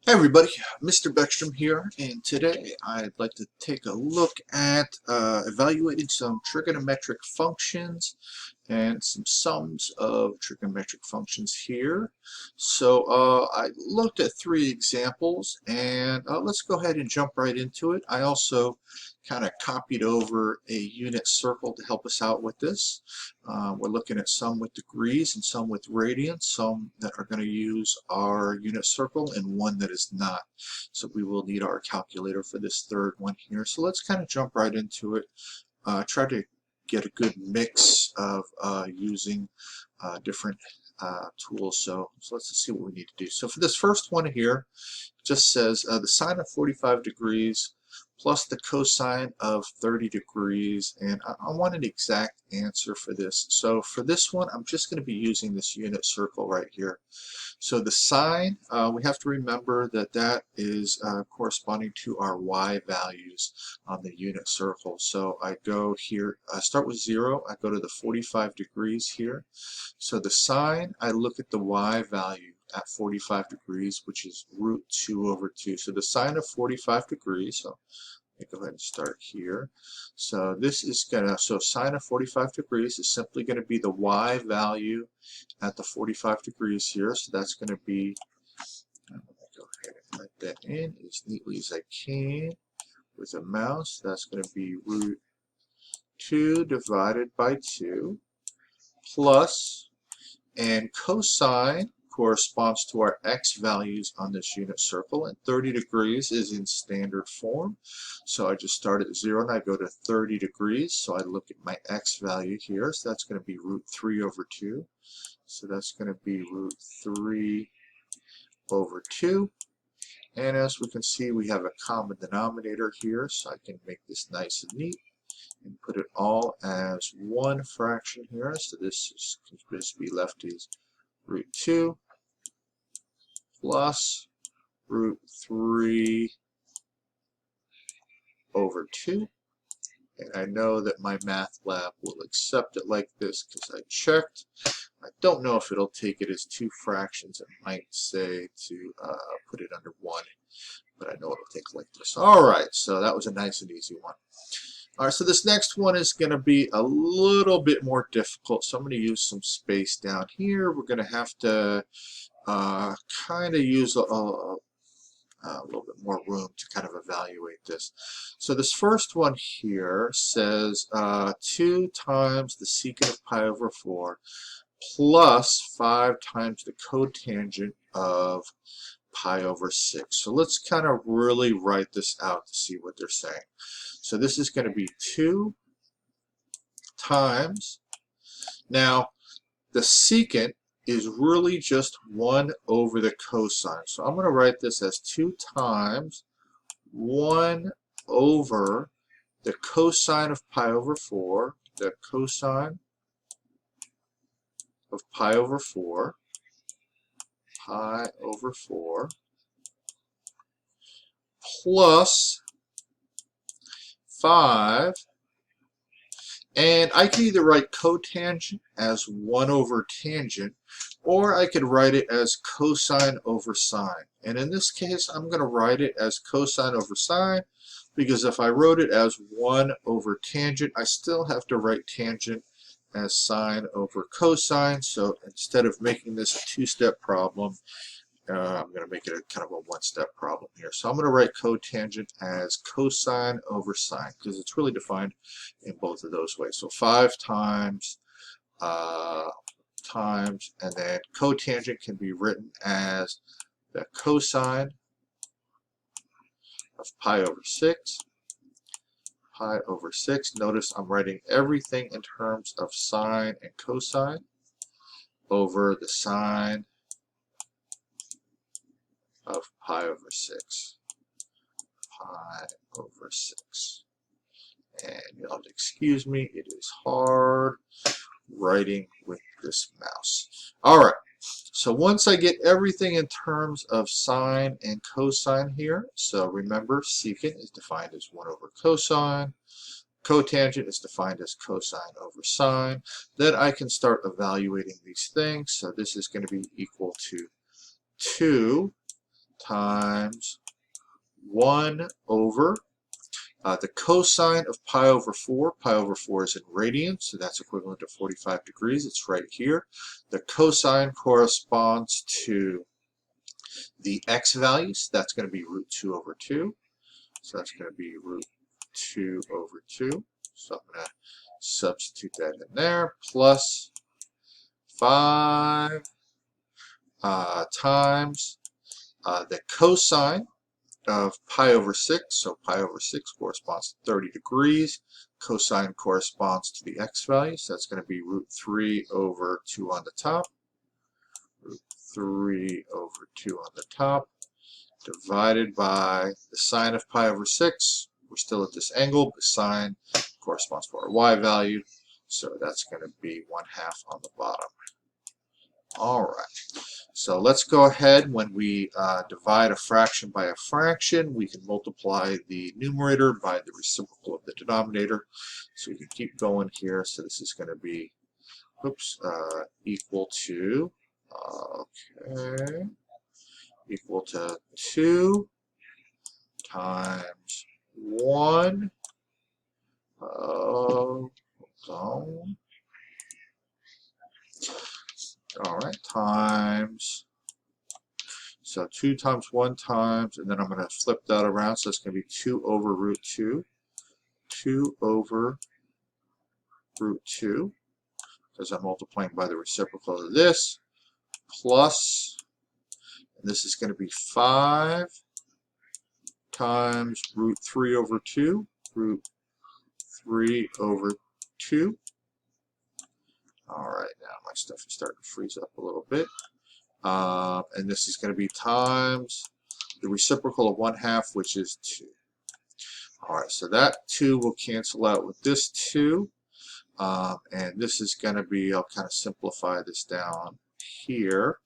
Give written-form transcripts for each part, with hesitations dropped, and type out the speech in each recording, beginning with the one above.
Hey everybody, Mr. Beckstrom here, and today I'd like to take a look at evaluating some trigonometric functions and some sums of trigonometric functions here. So I looked at three examples, and let's go ahead and jump right into it. I also kind of copied over a unit circle to help us out with this. We're looking at some with degrees and some with radians, some that are going to use our unit circle and one that is not. So we will need our calculator for this third one here. So let's kind of jump right into it. Try to get a good mix of using different tools. So let's see what we need to do. So for this first one here, it just says the sine of 45 degrees plus the cosine of 30 degrees, and I want an exact answer for this. So for this one, I'm just going to be using this unit circle right here. So the sine, we have to remember that that is corresponding to our y values on the unit circle. So I go here, I start with 0, I go to the 45 degrees here. So the sine, I look at the y value at 45 degrees, which is root 2 over 2. So the sine of 45 degrees, so let me go ahead and start here. So this is gonna, so sine of 45 degrees is simply gonna be the y value at the 45 degrees here. So that's gonna be, I'm gonna go ahead and write that in as neatly as I can with a mouse. That's gonna be root 2 divided by 2 plus, and cosine corresponds to our x values on this unit circle, and 30 degrees is in standard form. So I just start at 0 and I go to 30 degrees. So I look at my x value here. So that's going to be root 3 over 2. So that's going to be root 3 over 2. And as we can see, we have a common denominator here. So I can make this nice and neat and put it all as one fraction here. So this can just be left as root 2 plus root 3 over 2. And I know that my math lab will accept it like this because I checked. I don't know if it'll take it as two fractions. It might say to put it under 1, but I know it'll take it like this. All right, so that was a nice and easy one. All right, so this next one is going to be a little bit more difficult. So I'm going to use some space down here. We're going to have to kind of use a little bit more room to kind of evaluate this. So this first one here says 2 times the secant of pi over 4 plus 5 times the cotangent of pi over 6. So let's kind of really write this out to see what they're saying. So this is going to be 2 times, now the secant is really just 1 over the cosine. So I'm going to write this as 2 times 1 over the cosine of pi over 4, the cosine of pi over 4, plus 5, and I can either write cotangent as 1 over tangent, or I could write it as cosine over sine. And in this case, I'm going to write it as cosine over sine, because if I wrote it as 1 over tangent, I still have to write tangent as sine over cosine. So instead of making this a two-step problem, I'm going to make it a kind of a one-step problem here. So I'm going to write cotangent as cosine over sine because it's really defined in both of those ways. So 5 times, and then cotangent can be written as the cosine of pi over 6. Pi over 6. Notice I'm writing everything in terms of sine and cosine over the sine of pi over 6. Pi over 6. And you'll have to excuse me, it is hard writing with this mouse. Alright, so once I get everything in terms of sine and cosine here, so remember secant is defined as 1 over cosine, cotangent is defined as cosine over sine, then I can start evaluating these things. So this is going to be equal to 2 times 1 over the cosine of pi over 4. Pi over 4 is in radians, so that's equivalent to 45 degrees. It's right here. The cosine corresponds to the x values. That's going to be root 2 over 2. So that's going to be root 2 over 2. So I'm going to substitute that in there. Plus 5 times the cosine of pi over 6. So pi over 6 corresponds to 30 degrees. Cosine corresponds to the x value. So that's going to be root 3 over 2 on the top. Root 3 over 2 on the top. Divided by the sine of pi over 6. We're still at this angle, but sine corresponds to our y value. So that's going to be 1/2 on the bottom. All right. So let's go ahead. When we divide a fraction by a fraction, we can multiply the numerator by the reciprocal of the denominator. So we can keep going here. So this is going to be, equal to, equal to 2 times 1. All right, times, so 2 times 1 times, and then I'm going to flip that around, so it's going to be 2 over root 2, 2 over root 2, because I'm multiplying by the reciprocal of this, plus, and this is going to be 5 times root 3 over 2, root 3 over 2. All right, now my stuff is starting to freeze up a little bit. And this is going to be times the reciprocal of 1/2, which is 2. All right, so that 2 will cancel out with this 2. And this is going to be, I'll kind of simplify this down here.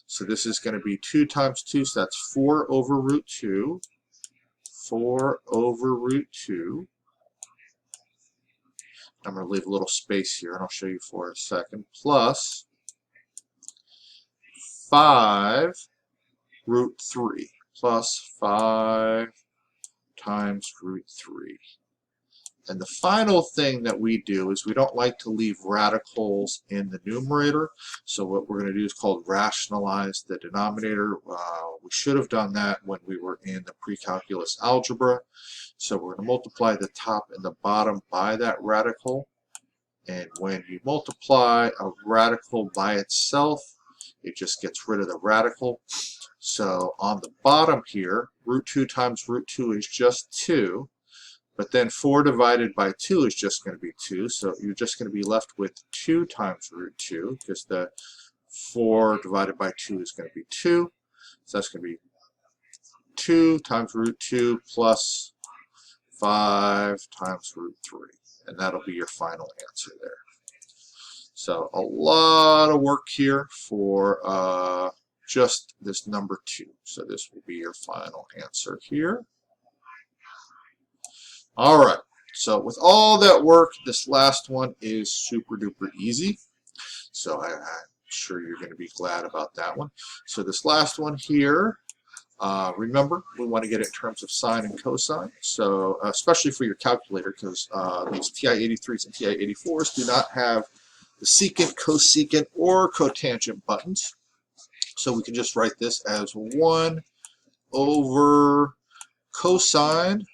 So this is going to be 2 times 2, so that's 4 over root 2. 4 over root 2. I'm going to leave a little space here, and I'll show you for a second. Plus 5 root 3. Plus 5 times root 3. And the final thing that we do is we don't like to leave radicals in the numerator. So what we're going to do is called rationalize the denominator. We should have done that when we were in the pre-calculus algebra. So we're going to multiply the top and the bottom by that radical. And when you multiply a radical by itself, it just gets rid of the radical. So on the bottom here, root 2 times root 2 is just 2. But then 4 divided by 2 is just going to be 2. So you're just going to be left with 2 times root 2, because the 4 divided by 2 is going to be 2. So that's going to be 2 times root 2 plus 5 times root 3. And that'll be your final answer there. So a lot of work here for just this number 2. So this will be your final answer here. All right. So with all that work, this last one is super duper easy. So I'm sure you're going to be glad about that one. So this last one here, remember, we want to get it in terms of sine and cosine. So especially for your calculator, because these TI-83s and TI-84s do not have the secant, cosecant, or cotangent buttons. So we can just write this as 1 over cosine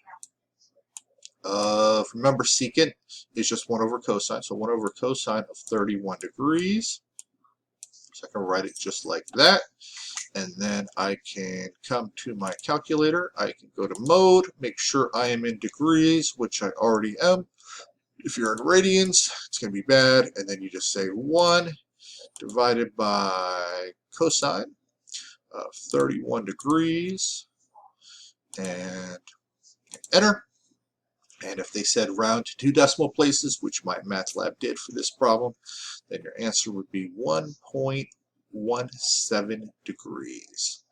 of, remember, secant is just 1 over cosine. So 1 over cosine of 31 degrees. So I can write it just like that. And then I can come to my calculator. I can go to mode, make sure I am in degrees, which I already am. If you're in radians, it's going to be bad. And then you just say 1 divided by cosine of 31 degrees. And enter. And if they said round to 2 decimal places, which my MATLAB did for this problem, then your answer would be 1.17 degrees.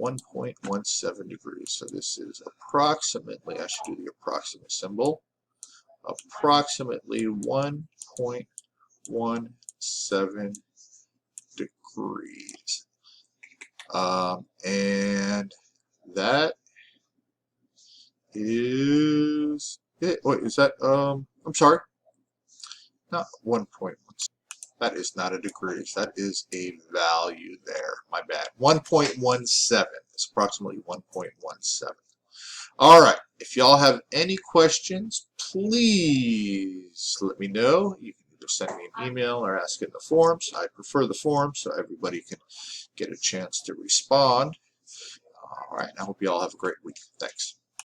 1.17 degrees. So this is approximately, I should do the approximate symbol, approximately 1.17 degrees. And that is it. Wait, is that, I'm sorry, not 1.1. That is not a degrees. That is a value there. My bad. 1.17. It's approximately 1.17. All right. If y'all have any questions, please let me know. You can either send me an email or ask it in the forums. I prefer the forums so everybody can get a chance to respond. All right. I hope you all have a great week. Thanks.